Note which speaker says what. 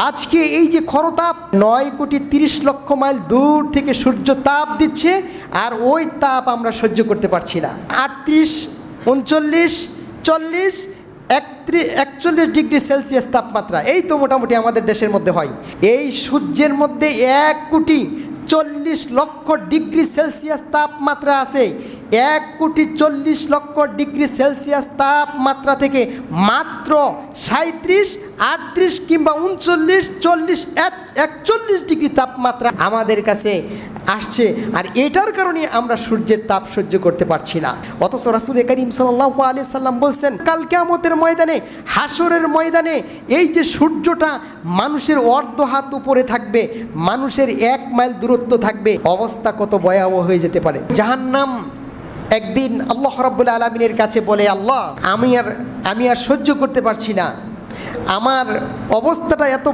Speaker 1: আজকে এই যে খরতাপ 9,30,00,000 মাইল দূর থেকে সূর্য তাপ দিচ্ছে, আর ওই তাপ আমরা সহ্য করতে পারছি না। 38, 39, 40, 41 ডিগ্রি সেলসিয়াস তাপমাত্রা এই তো মোটামুটি আমাদের দেশের মধ্যে হয়। এই সূর্যের মধ্যে 1,40,00,000 ডিগ্রি সেলসিয়াস তাপমাত্রা আছে। 1,40,00,000 ডিগ্রি সেলসিয়াস তাপমাত্রা থেকে মাত্র 37, 38 কিংবা 39, 40, 41 ডিগ্রি তাপমাত্রা আমাদের কাছে আসছে, আর এটার কারণে আমরা সূর্যের তাপ সহ্য করতে পারছি না। অথচ রাসূল করিম সাল্লাল্লাহু আলাইহি সাল্লাম বলছেন, কাল কিয়ামতের ময়দানে, হাসরের ময়দানে এই যে সূর্যটা মানুষের অর্ধ হাত উপরে থাকবে, মানুষের 1 মাইল দূরত্ব থাকবে, অবস্থা কত ভয়াবহ হয়ে যেতে পারে। জাহান্নাম একদিন আল্লাহ রাব্বুল আলামিনের কাছে বলে, আল্লাহ আমি আর সহ্য করতে পারছি না, আমার অবস্থাটা এত